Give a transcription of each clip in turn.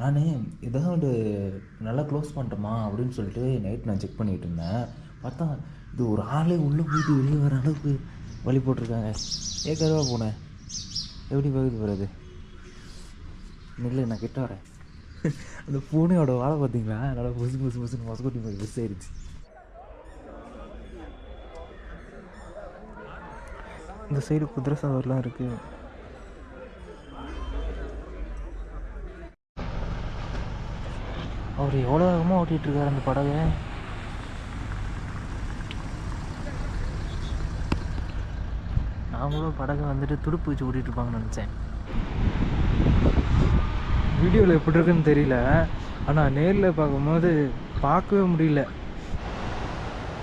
நான் ஏதாவது நல்லா க்ளோஸ் பண்ணிட்டோமா அப்படின்னு சொல்லிட்டு நைட் நான் செக் பண்ணிகிட்டு இருந்தேன். பார்த்தா இது ஒரு ஆளே உள்ளே போயிட்டு வெளியே வர அளவுக்கு வழி போட்டிருக்காங்க. ஏற்கனவே போனேன், எப்படி பகுதி போகிறது? இல்லை, நான் கிட்ட வரேன். அந்த பூனையோட வாழை பார்த்தீங்களா? அதனால் புதுசு மொசக்குட்டி மாதிரி மிஸ் ஆயிடுச்சு. இந்த சைடு குதிரை சவாரிலாம் இருக்குது. அவர் எவ்வளோ வேகமாக ஓட்டிகிட்ருக்காரு அந்த படகை. நாங்களும் படகை வந்துட்டு துடுப்பு வச்சு ஓட்டிகிட்ருப்பாங்கன்னு நினச்சேன். வீடியோவில் எப்படி இருக்குன்னு தெரியல, ஆனால் நேரில் பார்க்கும்போது பார்க்கவே முடியல.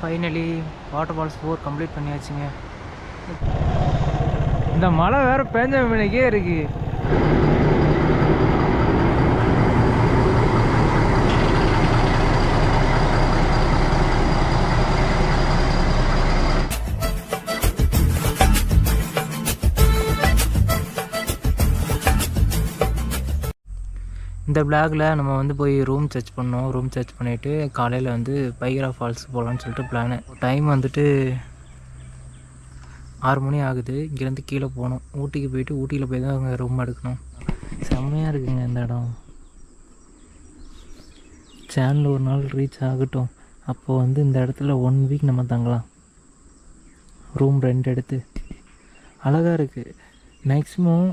ஃபைனலி வாட்டர் ஃபால்ஸ் 4 கம்ப்ளீட் பண்ணியாச்சுங்க. இந்த மழை வேறு பேஞ்ச மணிக்கே இருக்குது. இந்த பிளாகில் நம்ம வந்து போய் ரூம் சர்ச் பண்ணோம். ரூம் சர்ச் பண்ணிவிட்டு காலையில் வந்து பைகிரா ஃபால்ஸ் போகலான்னு சொல்லிட்டு பிளானு. டைம் வந்துட்டு 6 மணி ஆகுது. இங்கேருந்து கீழே போகணும். ஊட்டிக்கு போயிட்டு ஊட்டியில் போய் தான் அங்கே ரூம் எடுக்கணும். செம்மையாக இருக்குங்க இந்த இடம். சேனல் ஒரு நாள் ரீச் ஆகட்டும், அப்போது வந்து இந்த இடத்துல 1 வீக் நம்ம தங்கலாம். ரூம் ரெண்ட் எடுத்து அழகாக இருக்குது. மேக்ஸிமம்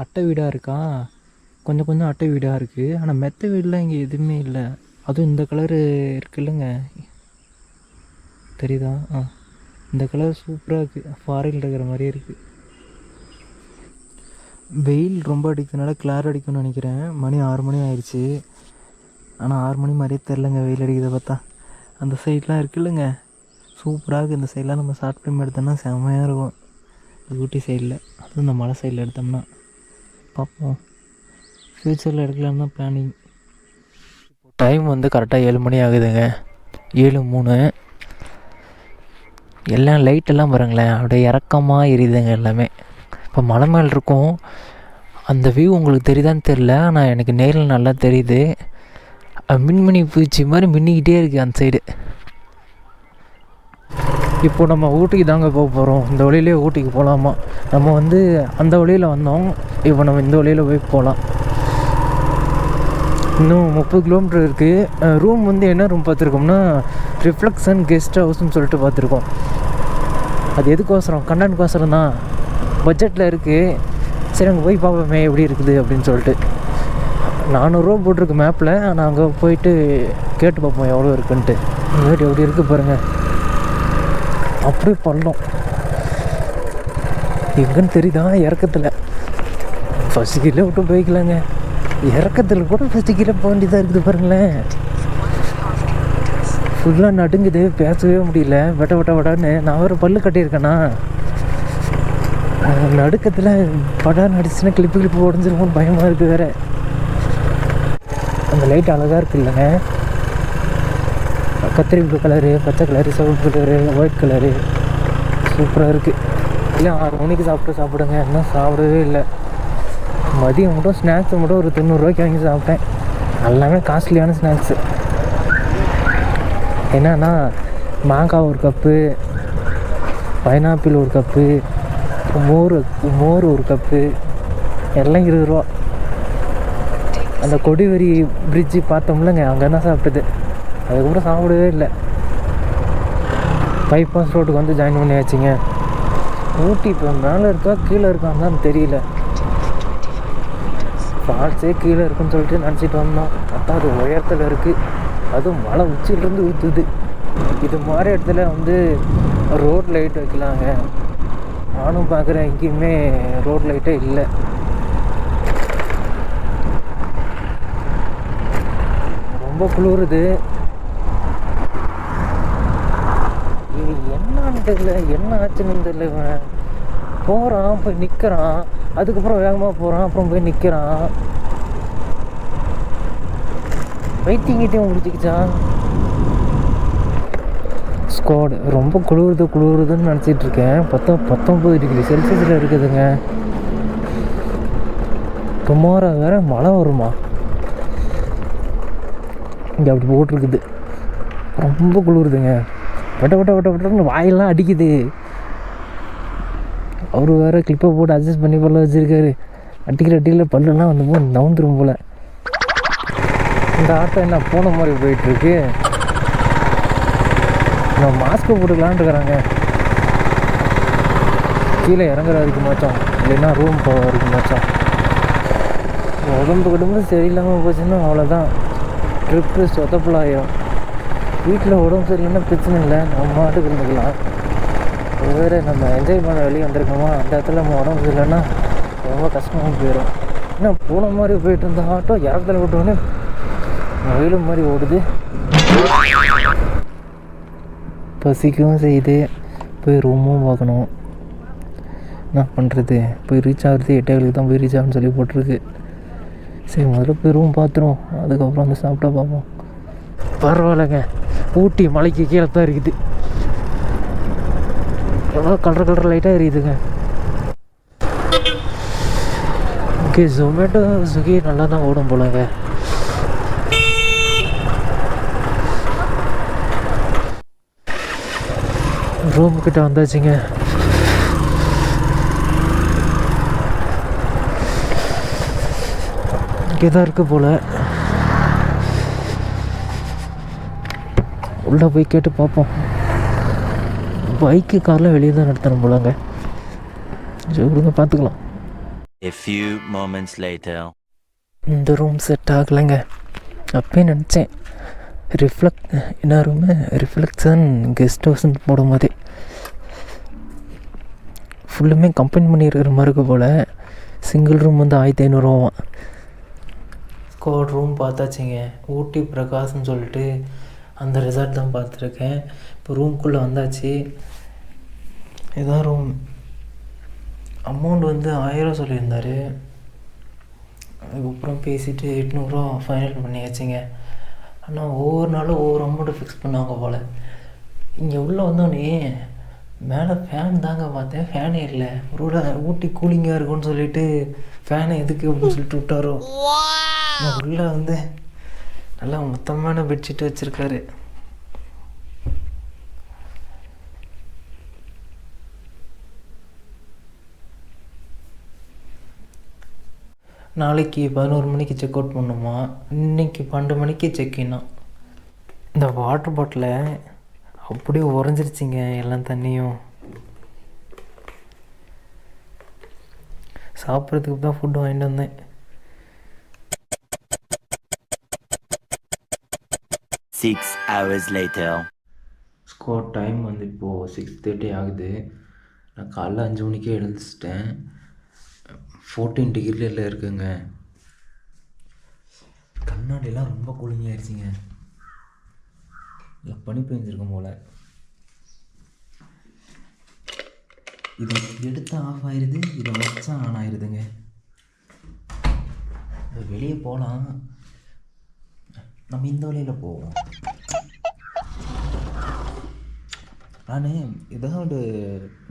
அட்டை வீடாக இருக்கா, கொஞ்சம் அட்டை வீடாக இருக்குது. ஆனால் மெத்த வீடெலாம் இங்கே எதுவுமே இல்லை. அதுவும் இந்த கலரு இருக்குல்லங்க, தெரியுதா? இந்த கலர் சூப்பராக இருக்குது. ஃபாரினில் இருக்கிற மாதிரியே இருக்குது. வெயில் ரொம்ப அடிக்கிறதுனால கிளார் அடிக்கும்னு நினைக்கிறேன். மணி 6 மணி ஆயிடுச்சு. ஆனால் 6 மணி மாதிரியே தெரிலங்க வெயில் அடிக்கிறத பார்த்தா. அந்த சைட்லாம் இருக்குல்லங்க, சூப்பராக இருக்குது. இந்த சைட்லாம் நம்ம ஷார்ட் ஃபிலிம் எடுத்தோம்னா செம்மையாக இருக்கும். ஊட்டி சைடில், அதுவும் இந்த மலை சைடில் எடுத்தோம்னா. பார்ப்போம், ஃப்யூச்சரில் எடுக்கலான்னு தான் பிளானிங். டைம் வந்து கரெக்டாக 7 மணி ஆகுதுங்க. 7:03. எல்லாம் லைட்டெல்லாம் பாருங்களேன், அப்படியே இறக்கமாக எரியுதுங்க எல்லாமே. இப்போ மலை மேலே இருக்கும். அந்த வியூ உங்களுக்கு தெரியுதான்னு தெரில, ஆனால் எனக்கு நேரில் நல்லா தெரியுது. மின்மினி பூச்சி மாதிரி மின்னிக்கிட்டே இருக்குது அந்த சைடு. இப்போ நம்ம ஊட்டிக்கு தாங்க போக போகிறோம். இந்த வழியிலே ஊட்டிக்கு போகலாமா? நம்ம வந்து அந்த வழியில் வந்தோம், இப்போ நம்ம இந்த வழியில் போய் போகலாம். இன்னும் 30 கிலோமீட்டர் இருக்குது. ரூம் வந்து என்ன ரூம் பார்த்துருக்கோம்னா ரிஃப்ளெக்ஷன் கெஸ்ட் ஹவுஸ்ன்னு சொல்லிட்டு பார்த்துருக்கோம். அது எதுக்கோசரம்? கண்டென்ட்கோசரம் தான். பட்ஜெட்டில் இருக்குது. சரி, அங்கே போய் பார்ப்போமே எப்படி இருக்குது அப்படின்னு சொல்லிட்டு. 400 ரூபா போட்டிருக்கு மேப்பில். ஆனால் அங்கே போயிட்டு கேட்டு பார்ப்போம் எவ்வளோ இருக்குன்ட்டு. வீடு எப்படி இருக்குது பாருங்கள், அப்படியே பள்ளம். எங்கன்னு தெரியுதா? இறக்கத்தில் ஃபஸ்ட்டு கீழே விட்டு போய்க்கலாங்க. இறக்கத்தில் கூட ஃபஸ்ட்டு கீழே போக வேண்டியதாக இருக்குது பாருங்களேன். ஃபுல்லாக நடுங்குது, பேசவே முடியல. வடான்னு நான் வேறு பல்லு கட்டியிருக்கேண்ணா. நடுக்கத்தில் படம் நடிச்சுன்னா கிளிப்பு உடஞ்சிருமோன்னு பயமாக இருக்குது வேறு. அந்த லைட் அழகாக இருக்குது இல்லைங்க, கத்திரி ப்ளூ கலரு, பச்சை கலரு, சிவப்பு கலரு, ஒயிட் கலரு, சூப்பராக இருக்குது. இல்லை 6 மணிக்கு சாப்பிடுங்க. இன்னும் சாப்பிடவே இல்லை. மதியம் மட்டும் ஸ்நாக்ஸை மட்டும் ஒரு 90 ரூபாய்க்கு வாங்கி சாப்பிட்டேன். எல்லாமே காஸ்ட்லியான ஸ்நாக்ஸு. என்னன்னா மாங்காய் ஒரு கப்பு, பைனாப்பிள் ஒரு கப்பு, மோர் ஒரு கப்பு, எல்லாம் 20 ரூபா. அந்த கொடிவேரி பிரிட்ஜு பார்த்தோம்லங்க, அங்கே தான் சாப்பிட்டது. அதுக்கப்புறம் சாப்பிடவே இல்லை. பைபாஸ் ரோட்டுக்கு வந்து ஜாயின் பண்ணியாச்சுங்க. ஊட்டி இப்போ மேலே இருக்கா கீழே இருக்கான்னு தான் தெரியல. ஃபால்ஸே கீழே இருக்குன்னு சொல்லிட்டு நினச்சிட்டு வந்தோம். பார்த்தா அது உயரத்தில் இருக்குது. அதுவும் மலை உச்சியிலேருந்து ஊற்றுது. இது மாதிரி இடத்துல வந்து ரோட் லைட் வைக்கலாங்க. நானும் பார்க்குறேன், எங்கேயுமே ரோட் லைட்டே இல்லை. ரொம்ப குளிருது. இது என்னன்னு தெரியல, என்ன ஆச்சுன்னு தெரியல. இவன் போகிறான், போய் நிற்கிறான், அதுக்கப்புறம் வேகமாக போகிறான், அப்புறம் போய் நிற்கிறான். வெயிட்டிங்கிட்டையும் முடிச்சுக்கிச்சான். ஸ்குவாடு ரொம்ப குளிருதுன்னு நினச்சிட்ருக்கேன். 19 டிகிரி செல்சியஸில் இருக்குதுங்க. டுமாரோ வேறு மழை வருமா? இங்கே அப்படி போட்டிருக்குது. ரொம்ப குளிருதுங்க. வட்ட வட்ட வட்ட வட்டன்னு வாயெல்லாம் அடிக்குது. அவர் வேறு கிளிப்பை போட்டு அட்ஜஸ்ட் பண்ணி பல்ல வச்சுருக்காரு. அடிக்கிற பல்லெல்லாம் வந்து போது நவுந்துரும் போல். இந்த ஆட்டோ என்ன போன மாதிரி போயிட்டுருக்கு. நான் மாஸ்க்கு போட்டுக்கலான்னு இருக்கிறாங்க. கீழே இறங்குற வரைக்கும் மாச்சோம், இல்லைன்னா ரூம் போக வரைக்கும் மாச்சோம். உடம்பு சரியில்லாமல் போச்சுன்னா அவ்வளோதான், ட்ரிப்பு சொதப்பலாயிரும். வீட்டில் உடம்பு சரியில்லைன்னா பிரச்சனை இல்லை, நம்ம மாட்டுக்கு இருந்துக்கலாம். வேறு நம்ம என்ஜாய் பண்ண வெளியே வந்திருக்கோமா, அந்த இடத்துல நம்ம உடம்பு சரியில்லைன்னா ரொம்ப கஷ்டமாக போயிடும். ஏன்னா போன மாதிரி போயிட்டு இருந்த ஆட்டோ இறத்துல விட்டோன்னே வெயிலும் மாதிரி ஓடுது. பசிக்கவும் செய்யுது. போய் ரூமும் பார்க்கணும். என்ன பண்ணுறது, போய் ரீச் ஆகிறது 8 தான் போய் ரீச் ஆகுன்னு சொல்லி போட்டிருக்கு. சரி முதல்ல போய் ரூம் பார்த்துருவோம், அதுக்கப்புறம் வந்து சாப்பிட்டா பார்ப்போம். பரவாயில்லைங்க, ஊட்டி மலைக்கு கீழே தான் இருக்குது. எவ்வளோ கலர் லைட்டாக எரியுதுங்க. ஓகே, ஜொமேட்டோ ஸ்விக்கி நல்லா தான் ஓடும் போலங்க. ரூமுக்கிட்ட வந்தாச்சுங்க. இங்கே தான் இருக்குது போல். உள்ளே போய் கேட்டு பார்ப்போம். பைக்கு காரில் வெளியே தான் நடத்தணும் போலங்க. சரி விடுங்க, பார்த்துக்கலாம். A few moments later. இந்த ரூம் செட் ஆகலைங்க. அப்பயே நினச்சேன், என்ன ரூமு, ரிஃப்ளெக்ஷன் கெஸ்ட் ஹவுஸ்ன்னு போடும் போதே ஃபுல்லுமே கம்பெனி பண்ணியிருக்கிற மாதிரி இருக்க போல். சிங்கிள் ரூம் வந்து 1500 ஸ்குவாட் ரூம் பார்த்தாச்சுங்க. ஊட்டி பிரகாஷ்னு சொல்லிட்டு அந்த ரிசார்ட் தான் பார்த்துருக்கேன். இப்போ ரூம்குள்ளே வந்தாச்சு. இதான் ரூம். அமௌண்ட் வந்து 1000 சொல்லியிருந்தார். அதுக்கப்புறம் பேசிவிட்டு 800 ஃபைனல் பண்ணியாச்சுங்க. ஆனால் ஒவ்வொரு நாளும் ஒவ்வொரு அமௌண்ட்டு ஃபிக்ஸ் பண்ணாங்க போல். இங்கே உள்ளே வந்தோடனே மேலே ஃபேன் தாங்க பார்த்தேன், ஃபேனே இல்லை. ஒரு ஊட்டி கூலிங்காக இருக்குன்னு சொல்லிட்டு ஃபேனை எதுக்கு அப்படின்னு சொல்லிட்டு விட்டாரோ. உள்ளே வந்து நல்லா மொத்தமான பெட்ஷீட் வச்சுருக்காரு. நாளைக்கு 11 மணிக்கு செக் அவுட் பண்ணுமா, இன்றைக்கி 12 மணிக்கு செக்இன்னா. இந்த வாட்டர் பாட்டிலை அப்படியே உறைஞ்சிருச்சிங்க எல்லாம் தண்ணியும். சாப்பிட்றதுக்கு தான் ஃபுட்டு வாங்கிட்டு வந்தேன். ஸ்கோர் டைம் வந்து இப்போது 6:30 ஆகுது. நான் காலைல 5 மணிக்கே எழுந்திரிச்சிட்டேன். 14 டிகிரியில் இருக்குங்க. கண்ணாடிலாம் ரொம்ப கூலிங் ஆயிடுச்சிங்க. இல்லை பனி பெஞ்சிருக்கும் போல். இதை எடுத்து ஆஃப் ஆயிடுது, இதை வச்சா ஆன் ஆயிடுதுங்க. வெளியே போகலாம், நம்ம இந்த வழியில் போவோம். நான் ஏதாவது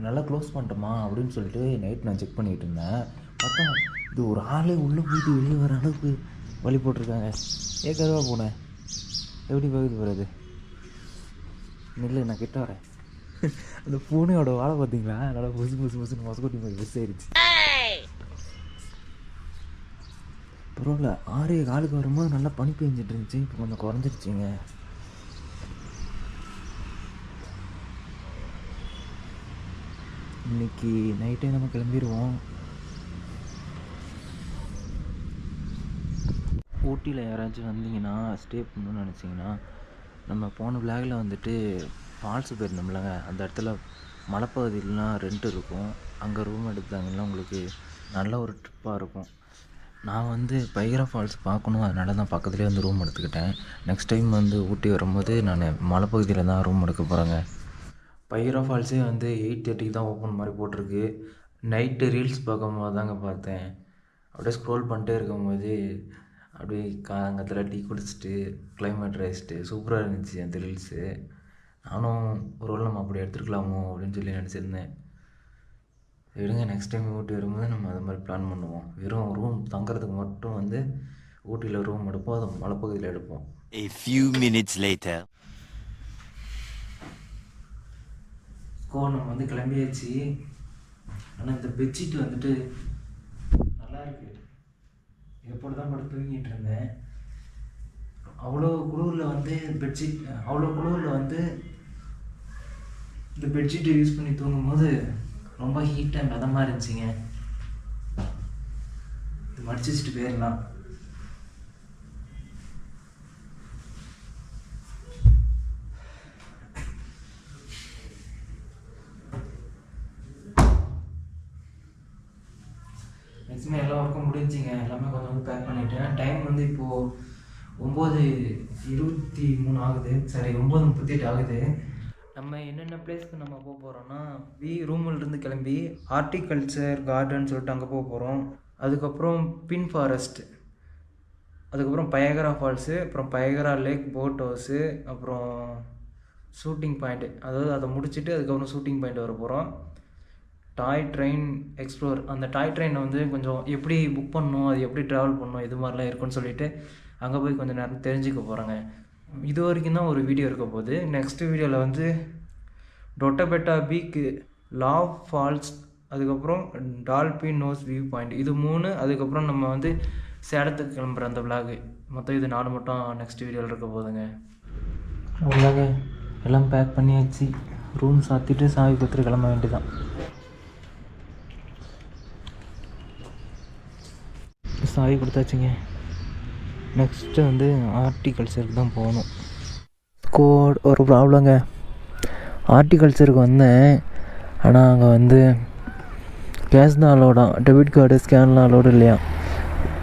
நல்லா க்ளோஸ் பண்ணிட்டோமா அப்படின்னு சொல்லிட்டு நைட் நான் செக் பண்ணிகிட்டு இருந்தேன். பார்த்தா இது ஒரு ஆளே உள்ளே போயிட்டு வெளியே வர அளவுக்கு வழி போட்டிருக்காங்க. ஏற்கனவே போனேன், எப்படி பகுதி போகிறது? இல்லை, நான் கிட்ட வரேன். அந்த பூனையோட வாழை பார்த்தீங்களா, நல்லா புதுசு மொசக்கொட்டி மாதிரி மிஸ் ஆயிடுச்சு. பரவாயில்ல, 6 வரும்போது நல்லா பனி பெஞ்சிட்டு இருந்துச்சு, இப்போ கொஞ்சம் குறைஞ்சிருச்சுங்க. இன்றைக்கி நைட்டே நம்ம கிளம்பிடுவோம். ஊட்டியில் யாராச்சும் வந்தீங்கன்னா ஸ்டே பண்ணணும்னு நினச்சிங்கன்னா, நம்ம போன விளாகில் வந்துட்டு ஃபால்ஸு போயிருந்தோம்லங்க, அந்த இடத்துல மலைப்பகுதியிலலாம் ரெண்ட் இருக்கும். அங்கே ரூம் எடுத்தாங்கன்னா உங்களுக்கு நல்ல ஒரு ட்ரிப்பாக இருக்கும். நான் வந்து பைரா ஃபால்ஸ் பார்க்கணும், அதனால தான் பக்கத்துலேயே வந்து ரூம் எடுத்துக்கிட்டேன். நெக்ஸ்ட் டைம் வந்து ஊட்டி வரும்போது நான் மலைப்பகுதியில் தான் ரூம் எடுக்க போகிறேங்க. பைரா ஃபால்ஸே வந்து 8:30 தான் ஓப்பன் மாதிரி போட்டிருக்கு. நைட்டு ரீல்ஸ் பார்க்கும்போது தாங்க பார்த்தேன். அப்படியே ஸ்க்ரோல் பண்ணிட்டே இருக்கும்போது அப்படியே காங்கத்தில் டீ குடிச்சிட்டு கிளைமேட் ரசிச்சுட்டு சூப்பராக இருந்துச்சு அந்த ரீல்ஸு. நானும் ஒரு வேளை நம்ம அப்படி எடுத்துருக்கலாமோ அப்படின்னு சொல்லி நினச்சிருந்தேன். விடுங்க, நெக்ஸ்ட் டைம் ஊட்டி வரும்போது நம்ம அது மாதிரி பிளான் பண்ணுவோம். வெறும் ரூம் தங்குறதுக்கு மட்டும் வந்து ஊட்டியில் ரூம் எடுப்போம், அது மலைப்பகுதியில் எடுப்போம். A few minutes later. நம்ம வந்து கிளம்பியாச்சு. ஆனால் இந்த பெட்ஷீட் வந்துட்டு நல்லா இருக்கு. இதை போட்டு தான் படுத்து தூங்கிட்டு இருந்தேன். அவ்வளோ குளிரில் வந்து இந்த பெட்ஷீட்டை யூஸ் பண்ணி தூங்கும்போது ரொம்ப ஹீட்டாக மிதமாக இருந்துச்சுங்க. இது மடிச்சு வச்சுட்டு போயிடலாம். மேக்ஸிமம் எல்லா ஒர்க்கும் முடிஞ்சிங்க. எல்லாமே கொஞ்சம் வந்து பேக் பண்ணிட்டேன். டைம் வந்து இப்போது 9:23 ஆகுது. சரி, 9:38 ஆகுது. நம்ம என்னென்ன பிளேஸ்க்கு நம்ம போக போகிறோன்னா, ரூமிலிருந்து கிளம்பி ஹார்டிகல்ச்சர் கார்டன் சொல்லிட்டு அங்கே போக போகிறோம். அதுக்கப்புறம் பின் ஃபாரஸ்ட், அதுக்கப்புறம் பயகரா ஃபால்ஸு, அப்புறம் பயகரா லேக் போட் ஹவுஸு, அப்புறம் ஷூட்டிங் பாயிண்ட்டு. அதாவது அதை முடிச்சுட்டு அதுக்கப்புறம் ஷூட்டிங் பாயிண்ட் வர போகிறோம். Toy train explore. அந்த டாய் ட்ரெயினை வந்து கொஞ்சம் எப்படி புக் பண்ணணும், அது எப்படி ட்ராவல் பண்ணணும், இது மாதிரிலாம் இருக்குன்னு சொல்லிவிட்டு அங்கே போய் கொஞ்சம் நேரம் தெரிஞ்சுக்க போகிறேங்க. இது வரைக்கும் தான் ஒரு வீடியோ இருக்க போகுது. நெக்ஸ்ட் வீடியோவில் வந்து டொட்டபெட்டா பீக்கு, லாவ் ஃபால்ஸ், அதுக்கப்புறம் டால்பின் நோஸ் வியூ பாயிண்ட், இது 3. அதுக்கப்புறம் நம்ம வந்து சேலத்துக்கு கிளம்புற அந்த விளாகு. மொத்தம் இது 4 மட்டும் நெக்ஸ்ட் வீடியோவில் இருக்க போகுதுங்க. அவ்வளோங்க, எல்லாம் பேக் பண்ணியாச்சு. ரூம் சாத்திட்டு சாவி கொடுத்துட்டு கிளம்ப வேண்டியதான். சாவி கொடுத்தாச்சுங்க. நெக்ஸ்ட்டு வந்து ஹார்டிகல்ச்சருக்கு தான் போகணும். ஒரு ப்ராப்ளங்க. ஹார்டிகல்ச்சருக்கு வந்தேன், ஆனால் அங்கே வந்து கேஷ் தான் அலோடா, டெபிட் கார்டு ஸ்கேன்லாம் அலோடு இல்லையா.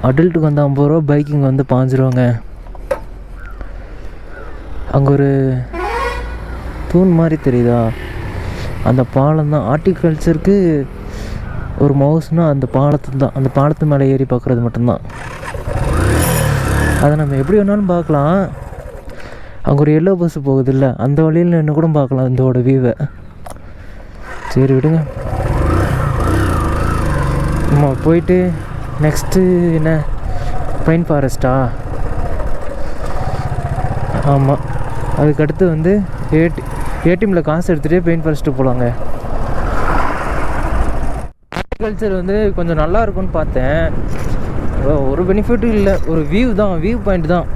அடல்ட்டுக்கு வந்து 50 ரூபா, பைக்கிங் வந்து 5 ரூபாங்க. அங்கே ஒரு தூண் மாதிரி தெரியுதா, அந்த பாலம் தான் ஹார்டிகல்ச்சருக்கு. ஒரு மவுஸ்னால் அந்த பாலத்து தான், அந்த பாலத்து மேலே ஏறி பார்க்குறது மட்டும்தான். அதை நம்ம எப்படி வேணாலும் பார்க்கலாம். அங்கே ஒரு எல்லோ பஸ்ஸு போகுது இல்லை, அந்த வழியில் என்ன கூட பார்க்கலாம் இதோட வியூவை. சரி விடுங்க, நம்ம போயிட்டு நெக்ஸ்ட்டு என்ன பைன் ஃபாரஸ்ட்டா? ஆமாம், அதுக்கடுத்து வந்து ஏடிஎம்மில் காசு எடுத்துகிட்டே பைன் ஃபாரஸ்ட்டு போகலாங்க. ஹார்டிகல்ச்சர் வந்து கொஞ்சம் நல்லா இருக்கும்னு பார்த்தேன். ஒரு பெனிஃபிட்டும் இல்லை, ஒரு வியூ பாயிண்ட் தான்.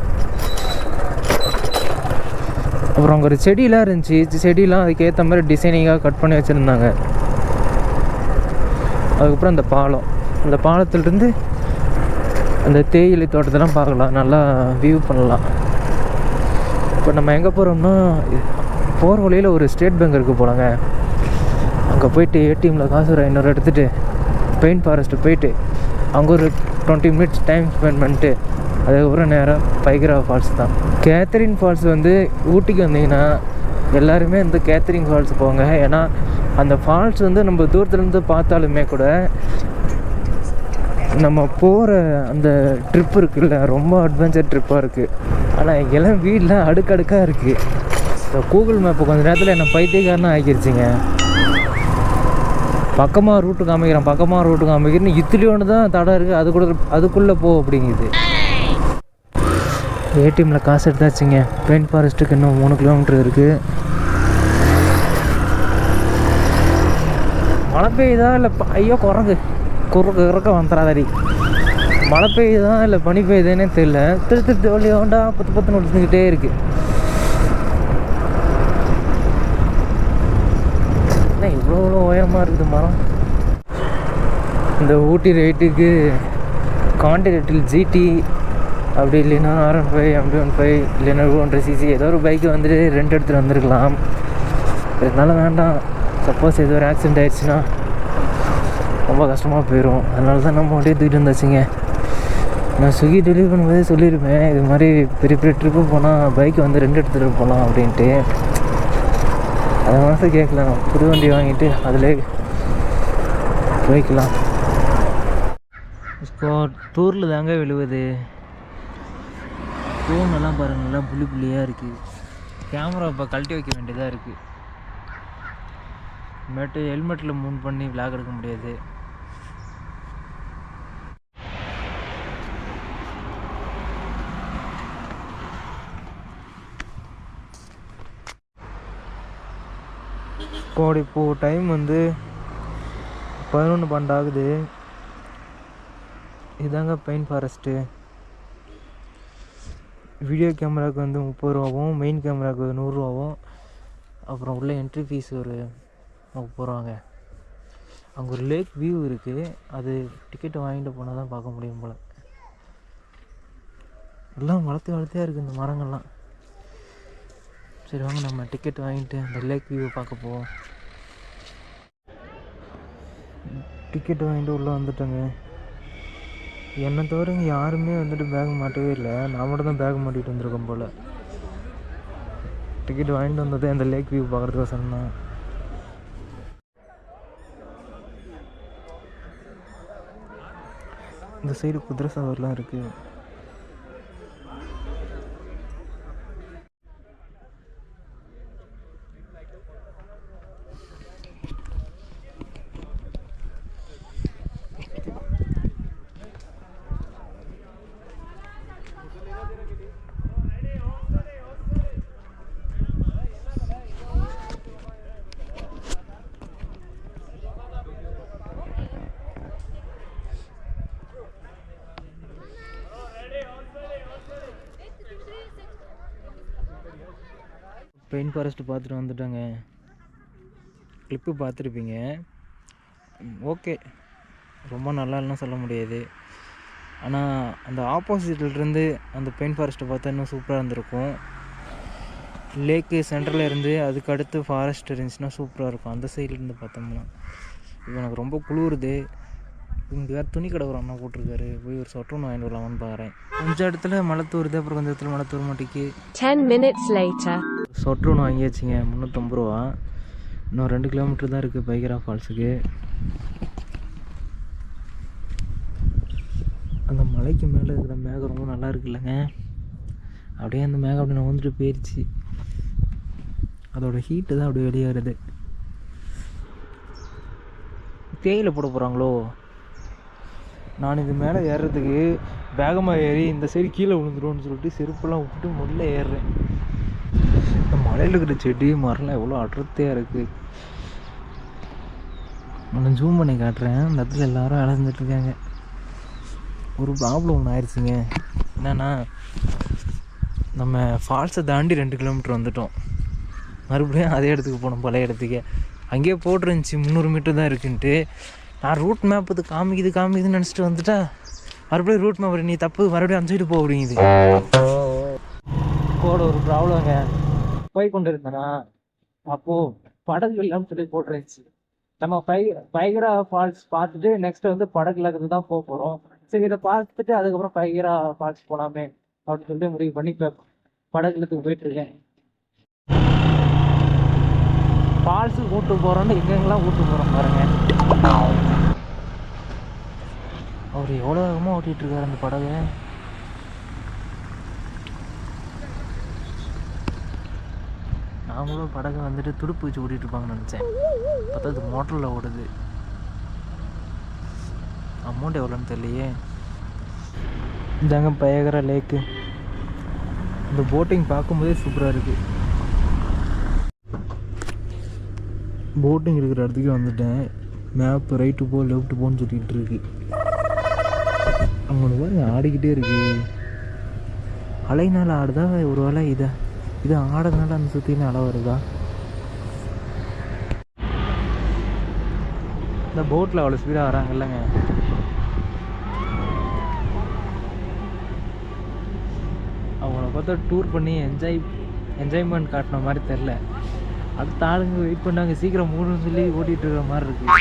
அப்புறம் அங்கே ஒரு செடியெலாம் இருந்துச்சு. செடியெலாம் அதுக்கேற்ற மாதிரி டிசைனிங்காக கட் பண்ணி வச்சுருந்தாங்க. அதுக்கப்புறம் அந்த பாலத்துலேருந்து அந்த தேயிலை தோட்டத்தெல்லாம் பார்க்கலாம், நல்லா வியூ பண்ணலாம். இப்போ நம்ம எங்கே போகிறோம்னா, போகிற வழியில் ஒரு ஸ்டேட் பேங்க் இருக்குது போலாங்க. அங்கே போயிட்டு ஏடிஎம்மில் காசு ஒரு 500 எடுத்துகிட்டு பைன் ஃபாரஸ்ட்டு போயிட்டு அங்கே ஒரு 20 மினிட்ஸ் டைம் ஸ்பெண்ட் பண்ணிட்டு அதுக்கப்புறம் நேராக பயகரா ஃபால்ஸ் தான். கேத்தரின் ஃபால்ஸ் வந்து ஊட்டிக்கு வந்தீங்கன்னா எல்லாருமே இந்த கேத்தரின் ஃபால்ஸ் போங்க. ஏன்னா அந்த ஃபால்ஸ் வந்து நம்ம தூரத்துலேருந்து பார்த்தாலுமே கூட நம்ம போகிற அந்த ட்ரிப் இருக்குல்ல, ரொம்ப அட்வென்ச்சர் ட்ரிப்பாக இருக்குது. ஆனால் எல்லாம் வீட்டில் அடுக்கடுக்காக இருக்குது. இந்த கூகுள் மேப்பு கொஞ்சம் நேரத்தில் என்ன பைத்தியக்காரனா ஆக்கிடுச்சிங்க. பக்கமாக ரூட்டு காமிக்கிறேன்னு இத்துலேயோன்னு தான் தடம் இருக்குது, அதுக்குள்ளே போ அப்படிங்குது. ஏடிஎம்மில் காசு எடுத்தாச்சுங்க. பைன் ஃபாரஸ்ட்டுக்கு இன்னும் 3 கிலோமீட்டர் இருக்குது. மழை பெய்யுதா இல்லை ஐயோ குரங்கு இறக்க வந்துடாதடி. மழை பெய்யுதா இல்லை பனி பெய்யுதுன்னே தெரியல. திருத்து வழியோண்டா பத்து நொடிச்சுக்கிட்டே இருக்குது. என்ன இவ்வளோ உயரமாக இருக்குது மரம். இந்த ஊட்டி ரைட்டுக்கு கான்டினென்டல் ஜிடி, அப்படி இல்லைன்னா R15, MT-15, இல்லைன்னா 200cc ஏதோ ஒரு பைக்கு வந்துட்டு ரெண்ட் எடுத்துகிட்டு வந்துருக்கலாம். இதனால வேண்டாம். சப்போஸ் ஏதோ ஒரு ஆக்சிடெண்ட் ஆகிடுச்சுன்னா ரொம்ப கஷ்டமாக போயிடும். அதனால தான் நம்ம அப்படியே தூக்கிட்டு வந்தாச்சுங்க. நான் ஸ்விக்கி டெலிவரி பண்ணும்போதே சொல்லியிருப்பேன், இது மாதிரி பெரிய பெரிய ட்ரிப்பு போனால் பைக்கு வந்து ரெண்ட் எடுத்துகிட்டு போகலாம் அப்படின்ட்டு. அதை மாதம் கேட்கலாம், புது வண்டி வாங்கிட்டு அதிலே போய்க்கலாம். டூரில் தாங்க விழுவுது. ஃபோனெல்லாம் பாருங்கள், நல்லா புள்ளியாக இருக்குது. கேமரா இப்போ கழட்டி வைக்க வேண்டியதாக இருக்குது. ஹெல்மெட்டில் மூவ் பண்ணி விளாக் எடுக்க முடியாது. இப்போது டைம் வந்து 11:12 ஆகுது. இதாங்க பைன் ஃபாரஸ்ட்டு. வீடியோ கேமராவுக்கு வந்து 30 ரூபாவும், மெயின் கேமராவுக்கு 100 ரூபாவும், அப்புறம் உள்ள என்ட்ரி ஃபீஸ் ஒரு 30 ரூபாங்க. அங்கே ஒரு லேக் வியூ இருக்குது, அது டிக்கெட்டு வாங்கிட்டு போனால் தான் பார்க்க முடியும் போல். எல்லாம் வளர்த்தியாக இருக்குது இந்த மரங்கள்லாம். சரி வாங்க நம்ம டிக்கெட் வாங்கிட்டு அந்த லேக் வியூவை பார்க்க போவோம். டிக்கெட் வாங்கிட்டு உள்ளே வந்துட்டோங்க. என்னை தவிர இங்கே யாருமே வந்துட்டு பேக் மாட்டவே இல்லை, நான் மட்டும் தான் பேக் மாட்டிகிட்டு வந்திருக்கேன் போல். டிக்கெட் வாங்கிட்டு வந்ததே அந்த லேக் வியூ பார்க்குறதுக்கோசரம் தான். இந்த சைடு குதிரை சவாரிலாம் இருக்குது. பெயின் ஃபாரஸ்ட்டு பார்த்துட்டு வந்துட்டோங்க. கிளிப்பு பார்த்துருப்பீங்க. ஓகே, ரொம்ப நல்லா இல்லைன்னு சொல்ல முடியாது. ஆனால் அந்த ஆப்போசிட்லேருந்து அந்த பெயின் ஃபாரஸ்ட்டை பார்த்தா இன்னும் சூப்பராக இருந்திருக்கும். லேக்கு சென்டரில் இருந்து அதுக்கு அடுத்து ஃபாரஸ்ட் இருந்துச்சுன்னா சூப்பராக இருக்கும். அந்த சைட்லேருந்து பார்த்தோம்னா இப்போ எனக்கு ரொம்ப குளிருது. இங்கே வேறு துணி கடை ஒரு அண்ணா போட்டிருக்காரு, போய் ஒரு சொட்டை ஒன்று வாங்கிட்டு வரலாமான்னு பார்க்குறேன். கொஞ்சம் இடத்துல மழை தூருது, அப்புறம் கொஞ்சம் இடத்துல மழை தூர மாட்டேக்கு. 10 minutes later. சொட்டை ஒன்று வாங்கியாச்சுங்க, 350 ரூபா. இன்னும் 2 கிலோமீட்டர் தான் இருக்குது பைகரா ஃபால்ஸுக்கு. அந்த மலைக்கு மேலே இருக்கிற மேகம் ரொம்ப நல்லா இருக்குல்லங்க. அப்படியே அந்த மேகம் அப்படி நான் வந்துட்டு போயிடுச்சு. அதோடய ஹீட்டு தான் அப்படியே வெளியே வருது. தேயிலை போட போகிறாங்களோ. நான் இது மேலே ஏறுறதுக்கு வேகமாக ஏறி இந்த சைடு கீழே விழுந்துருவோன்னு சொல்லிட்டு செருப்பெல்லாம் விட்டுட்டு முதல்ல ஏறுறேன். இந்த மலையில் இருக்கிற செடி மரம்லாம் எவ்வளோ அடர்த்தியாக இருக்குது. நான் ஜூம் பண்ணி காட்டுறேன். அந்த இடத்துல எல்லோரும் அலைஞ்சிட்ருக்காங்க. ஒரு ப்ராப்ளம் ஒன்று ஆயிடுச்சுங்க. என்னென்னா, நம்ம ஃபால்ஸை தாண்டி 2 கிலோமீட்டர் வந்துட்டோம். மறுபடியும் அதே இடத்துக்கு போனோம், பழைய இடத்துக்கு. அங்கேயே போட்டுருந்துச்சி 300 மீட்டர் தான் இருக்குன்ட்டு. நான் ரூட் மேப் இது காமிக்குதுன்னு நினச்சிட்டு வந்துட்டா, மறுபடியும் ரூட் மேப் நீ தப்பு, மறுபடியும் அந்த சைடு போக அப்படிங்குது. கூட ஒரு ப்ராப்ளங்க. போய் கொண்டு இருந்தேன்னா அப்போது படகு இல்லாமல் சொல்லி போட்டுருந்துச்சு. நம்ம பைகரா ஃபால்ஸ் பார்த்துட்டு நெக்ஸ்ட் வந்து படகுல இருந்து தான் போக போகிறோம். சரி, இதை பார்த்துட்டு அதுக்கப்புறம் பைகரா ஃபால்ஸ் போகலாமே அப்படின்னு சொல்லிட்டு முடிவு பண்ணி இப்போ படகுலத்துக்கு போயிட்டுருக்கேன். ஃபால்ஸுக்கு கூப்பிட்டு போகிறோன்னு எங்கெங்கெல்லாம் கூப்பிட்டு போகிறோம் பாருங்க. அவர் எவ்வளோ வேகமாக ஓட்டிகிட்ருக்காரு அந்த படகு. நாங்களும் படகு வந்துட்டு துடுப்பு வச்சு ஓட்டிகிட்ருப்பாங்கன்னு நினச்சேன். பார்த்தா அது மோட்டரில் ஓடுது. அமௌண்ட் எவ்வளோன்னு தெரியலையே. இதாங்க பைகரா லேக்கு. இந்த போட்டிங் பார்க்கும்போதே சூப்பராக இருக்குது. போட்டிங் இருக்கிற இடத்துக்கு வந்துட்டேன். மேப் ரைட்டு போ லெஃப்ட் போன்னு சொல்லிகிட்டு இருக்கு. அவங்க பாருங்க ஆடிக்கிட்டே இருக்கு. அலைனால ஆடுதா, ஒரு வேளை இதை ஆடுறதுனால அந்த சுற்றிலும் அலை வருதா? இந்த போட்டில் அவ்வளோ ஸ்பீடாக வராங்க இல்லைங்க. அவங்கள பார்த்தா டூர் பண்ணி என்ஜாய்மெண்ட் காட்டின மாதிரி தெரில. அடுத்த ஆளுங்க வெயிட் பண்ணாங்க, சீக்கிரம் மூணுன்னு சொல்லி ஓட்டிகிட்டு இருக்கிற மாதிரி இருக்குது.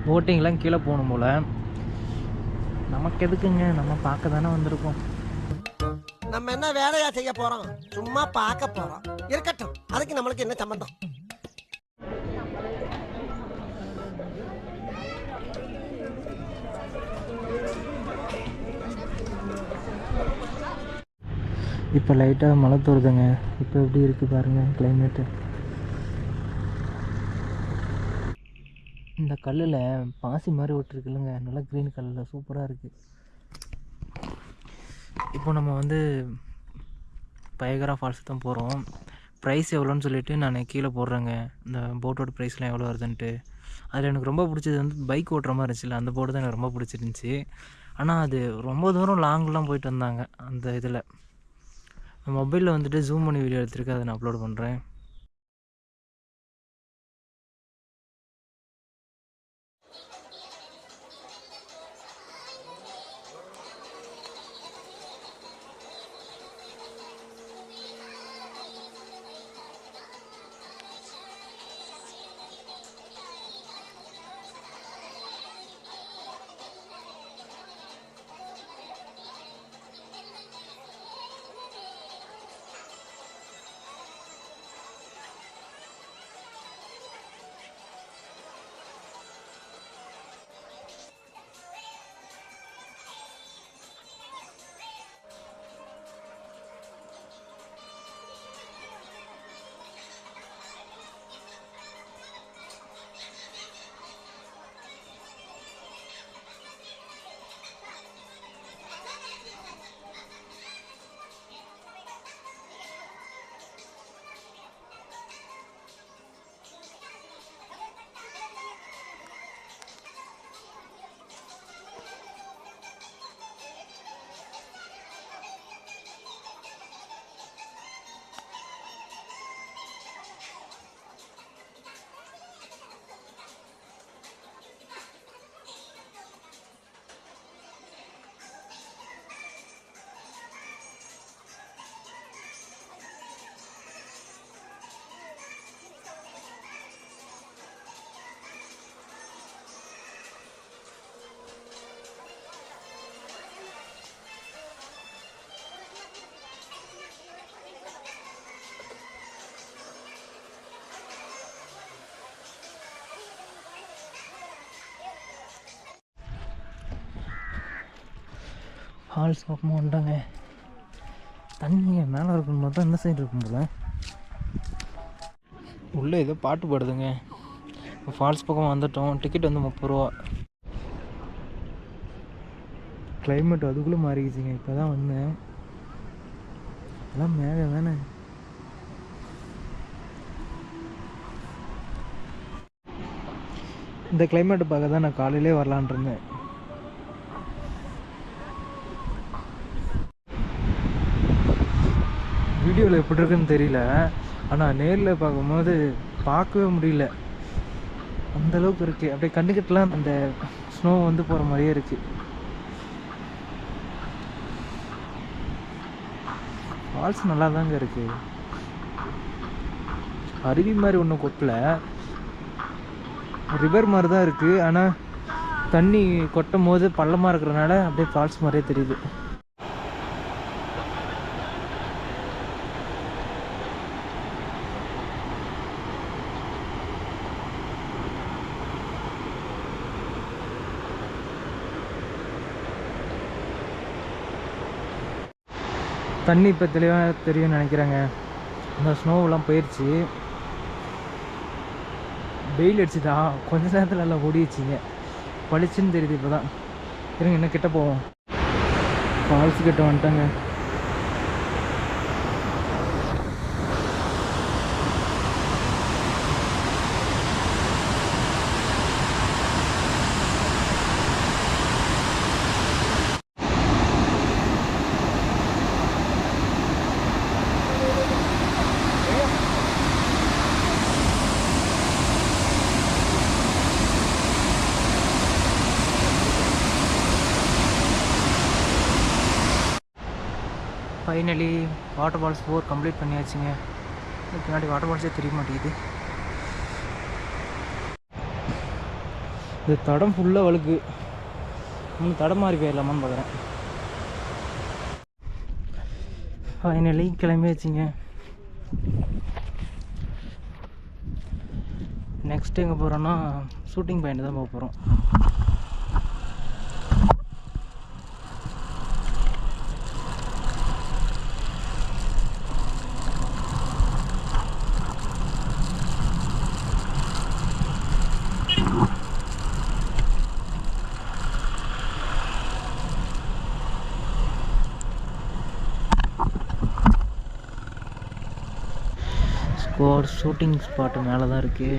போட்டிங்லாம் கீழே போகணும் போல். நமக்கு எதுக்குங்க, நம்ம பார்க்க தானே வந்திருக்கோம். நம்ம என்ன வேலையா செய்ய போறோம்? சும்மா பார்க்க போறோம். இருக்கட்டும், அதுக்கு நம்மளுக்கு என்ன சம்பந்தம்? இப்போ லைட்டாக மழை தோறுதுங்க. இப்போ எப்படி இருக்குது பாருங்கள் கிளைமேட்டு. இந்த கல்லில் பாசி மாதிரி விட்டுருக்குல்லங்க, நல்லா க்ரீன் கல்லில் சூப்பராக இருக்குது. இப்போ நம்ம வந்து பைகரா ஃபால்ஸ் தான் போகிறோம். ப்ரைஸ் எவ்வளோன்னு சொல்லிவிட்டு நான் கீழே போடுறேங்க. இந்த போட்டோட ப்ரைஸ்லாம் எவ்வளோ வருதுன்ட்டு. அதில் எனக்கு ரொம்ப பிடிச்சது வந்து பைக் ஓட்டுற மாதிரி இருந்துச்சுல்ல, அந்த போட்டு தான் எனக்கு ரொம்ப பிடிச்சிருந்துச்சி. ஆனால் அது ரொம்ப தூரம் லாங்லாம் போயிட்டு வந்தாங்க அந்த இதில். மொபைலில் வந்துட்டு ஜூம் பண்ணி வீடியோ எடுத்துருக்கு, அதை நான் அப்லோட் பண்ணுறேன். ஃபால்ஸ் பக்கமாக வந்துட்டாங்க. தண்ணிங்க மேலே இருக்கும் போது தான் இந்த சைடு இருக்கும் போல். உள்ளே ஏதோ பாட்டு பாடுதுங்க. இப்போ ஃபால்ஸ் பக்கம் வந்துட்டோம். டிக்கெட் வந்து 30 ரூபா. கிளைமேட் அதுக்குள்ளே மாறிடுச்சுங்க. இப்போ தான் வந்தேன். எல்லாம் மேகம் தானே. இந்த கிளைமேட்டை பார்க்க தான் நான் காலையிலே வரலான் இருந்தேன். வீடியோவில் எப்படி இருக்குன்னு தெரியல, ஆனால் நேரில் பார்க்கும்போது பார்க்கவே முடியல. அந்தளவுக்கு இருக்குது. அப்படியே கண்ணுக்கிட்டலாம் அந்த ஸ்னோ வந்து போகிற மாதிரியே இருக்குது. ஃபால்ஸ் நல்லா தாங்க இருக்குது. அருவி மாதிரி ஒன்றும் கொட்டல, ரிவர் மாதிரி தான் இருக்குது. ஆனால் தண்ணி கொட்டும் போது பள்ளமாக இருக்கிறனால அப்படியே ஃபால்ஸ் மாதிரியே தெரியுது. தண்ணி இப்போ தெளிவாக தெரியும்னு நினைக்கிறேங்க. இந்த ஸ்னோவெல்லாம் போயிடுச்சு. வெயில் அடிச்சுதா கொஞ்ச நேரத்தில் எல்லாம் ஓடிடுச்சிங்க. பளிச்சுன்னு தெரியுது இப்போ தான். இருங்க இன்னும் கிட்ட போவோம். ஃபால்ஸ் கிட்ட வந்துட்டாங்க. ஃபைனலி வாட்டர் ஃபால்ஸ் 4 கம்ப்ளீட் பண்ணியாச்சுங்க. பின்னாடி வாட்டர் ஃபால்ஸே தெரிய மாட்டேங்குது. இந்த தடம் ஃபுல்லாக வழுக்கு. தடம் மாறி போயிடலாமான்னு பார்க்குறேன். ஃபைனலி கிளம்பியாச்சுங்க. நெக்ஸ்ட் எங்கே போகிறோன்னா ஷூட்டிங் பாயிண்ட் தான் போக போகிறோம். ஷூட்டிங் ஸ்பாட்டு மேலே தான் இருக்குது.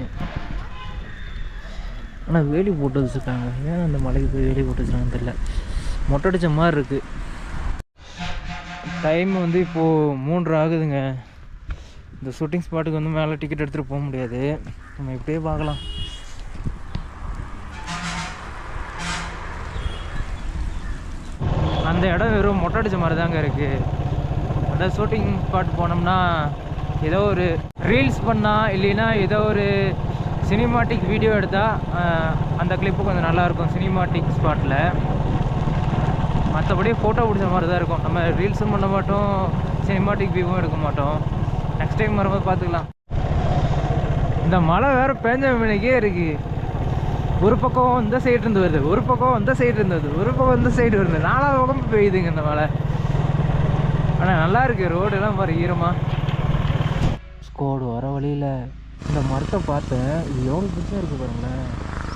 ஆனால் வேலி போட்டு வச்சுருக்காங்க. ஏன் அந்த மலைக்கு போய் வேலி போட்டு வச்சுருக்காங்கன்னு தெரியல. மொட்டை அடித்த மாதிரி இருக்குது. டைம் வந்து இப்போது 3 ஆகுதுங்க. இந்த ஷூட்டிங் ஸ்பாட்டுக்கு வந்து மேலே டிக்கெட் எடுத்துகிட்டு போக முடியாது. நம்ம இப்படியே பார்க்கலாம். அந்த இடம் வெறும் மொட்டை அடித்த மாதிரி தாங்க இருக்குது. அந்த ஷூட்டிங் ஸ்பாட் போனோம்னா ஏதோ ஒரு ரீல்ஸ் பண்ணால் இல்லைன்னா ஏதோ ஒரு சினிமாட்டிக் வீடியோ எடுத்தால் அந்த கிளிப்பு கொஞ்சம் நல்லாயிருக்கும் சினிமாட்டிக் ஸ்பாட்டில். மற்றபடி ஃபோட்டோ பிடிச்ச மாதிரி தான் இருக்கும். நம்ம ரீல்ஸும் பண்ண மாட்டோம், சினிமாட்டிக் வியூவும் எடுக்க மாட்டோம். நெக்ஸ்ட் டைம் வரும்போது பார்த்துக்கலாம். இந்த மழை வேறு பேஞ்ச மணிக்கே இருக்குது. ஒரு பக்கம் இந்த சைடு இருந்து வருது, ஒரு பக்கம் இந்த சைடு இருந்து வருது, ஒரு பக்கம் இந்த சைடு வருது. 4 பக்கம் பெய்யுதுங்க இந்த மழை. ஆனால் நல்லா இருக்குது. ரோடெல்லாம் பாரு ஈரமாக. ஸ்கோடு வர வழியில் இந்த மரத்தை பார்த்தேன். இது எவ்வளோ பெருசாக இருக்குது பாருங்களேன்.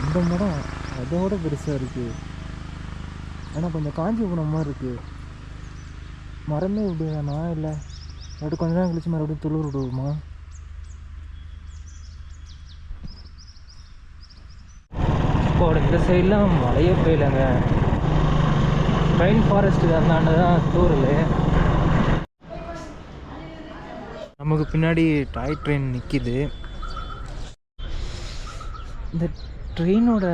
இந்த மரம் அதோட பெருசாக இருக்குது. ஆனால் கொஞ்சம் காஞ்சி போன மாதிரி இருக்குது. மரமே இப்படி வேணா இல்லை அப்படி கொஞ்ச நேரம் கழிச்சு மறுபடியும் துளிர் விடுவோமா? ஸ்கோடு இந்த சைட்லாம் மழையே பெய்யலைங்க. பைன் ஃபாரஸ்ட்டுக்கு அந்தாண்டு தான் தூரல். நமக்கு பின்னாடி டாய் ட்ரெயின் நிற்கிது. இந்த ட்ரெயினோட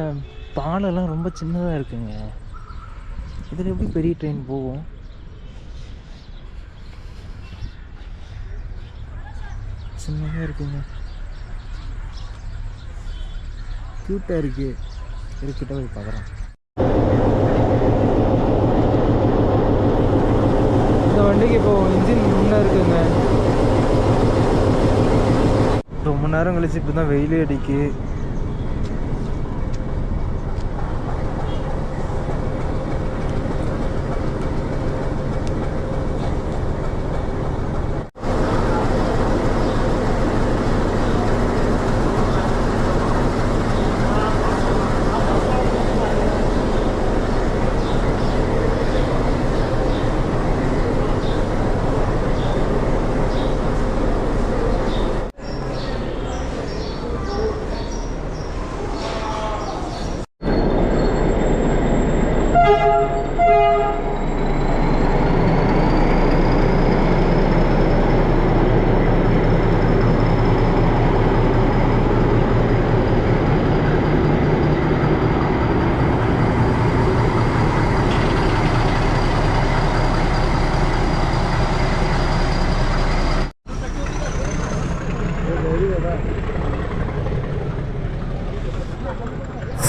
பாலெல்லாம் ரொம்ப சின்னதாக இருக்குங்க. இதில் எப்படி பெரிய ட்ரெயின் போகும்? சின்னதாக இருக்குங்க. க்யூட்டாக இருக்குது. இருக்கிட்ட போய் பார்க்குறேன். இந்த வண்டிக்கு இப்போது இன்ஜின் முன்னே இருக்குங்க. ரொம்ப நேரம் கழிச்சு இப்போ தான் வெயிலே அடிக்கு.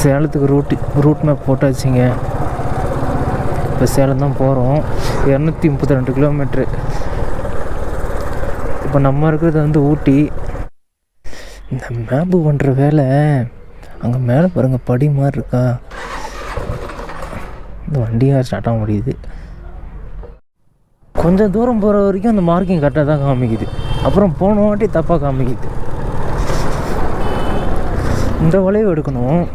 சேலத்துக்கு ரூட் மேப் போட்டாச்சுங்க. இப்போ சேலம் தான் போகிறோம். 232 கிலோமீட்ரு. இப்போ நம்ம இருக்கிறது வந்து ஊட்டி. இந்த மேப்பு பண்ணுற வேலை அங்கே மேலே பாருங்கள் படி மாதிரி இருக்கா. இந்த வண்டியாக ஸ்டார்ட் ஆக முடியுது. கொஞ்சம் தூரம் போகிற வரைக்கும் அந்த மார்க்கிங் கரெக்டாக தான் காமிக்குது. அப்புறம் போன வாட்டி தப்பாக காமிக்குது. இந்த வளைவு எடுக்கணும்.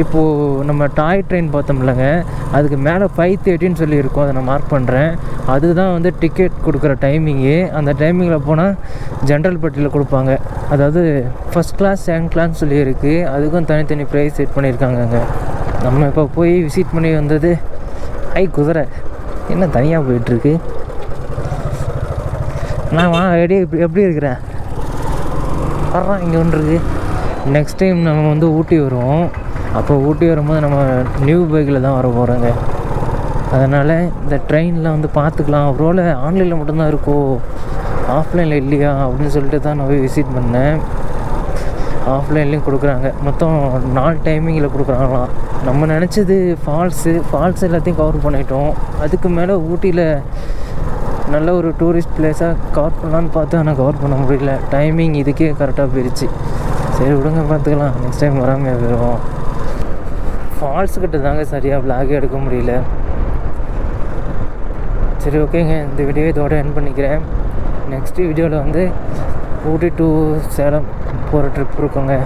இப்போது நம்ம டாய் ட்ரெயின் பார்த்தோம்லங்க, அதுக்கு மேலே 5:30 சொல்லியிருக்கோம். அதை நான் மார்க் பண்ணுறேன். அதுதான் வந்து டிக்கெட் கொடுக்குற டைமிங்கு. அந்த டைமிங்கில் போனால் ஜென்ரல் பெட்டியில் கொடுப்பாங்க. அதாவது ஃபஸ்ட் கிளாஸ், செகண்ட் கிளாஸ் சொல்லியிருக்கு. அதுக்கும் தனித்தனி ப்ரைஸ் செட் பண்ணியிருக்காங்கங்க. நம்ம இப்போ போய் விசிட் பண்ணி வந்தது குதிரை என்ன தனியாக போயிட்டுருக்கு. நான் எப்படி இருக்கிறேன் வர்றேன். இங்கே ஒன்று இருக்குது. நெக்ஸ்ட் டைம் நம்ம வந்து ஊட்டி வருவோம். அப்போ ஊட்டி வரும்போது நம்ம நியூ பைக்கில் தான் வர போகிறோங்க. அதனால் இந்த ட்ரெயினில் வந்து பார்த்துக்கலாம். ஒருவேளை ஆன்லைனில் மட்டும்தான் இருக்கோ, ஆஃப்லைனில் இல்லையா அப்படின்னு சொல்லிட்டு தான் நான் போய் விசிட் பண்ணேன். ஆஃப்லைன்லேயும் கொடுக்குறாங்க. மொத்தம் 4 டைமிங்கில் கொடுக்குறாங்களாம். நம்ம நினச்சது ஃபால்ஸு எல்லாத்தையும் கவர் பண்ணிட்டோம். அதுக்கு மேலே ஊட்டியில் நல்ல ஒரு டூரிஸ்ட் பிளேஸாக கவர் பண்ணலான்னு பார்த்து ஆனால் கவர் பண்ண முடியல. டைமிங் இதுக்கே கரெக்டாக போயிடுச்சு. சரி விடுங்க, பார்த்துக்கலாம். நெக்ஸ்ட் டைம் வராமல் போயிடுவோம். ஃபால்ஸுக்கிட்ட தாங்க சரியாக விளாகே எடுக்க முடியல. சரி ஓகேங்க, இந்த வீடியோ இதோட எண்ட் பண்ணிக்கிறேன். நெக்ஸ்ட் வீடியோவில் வந்து ஊட்டி டு சேலம் போகிற ட்ரிப் இருக்குங்க.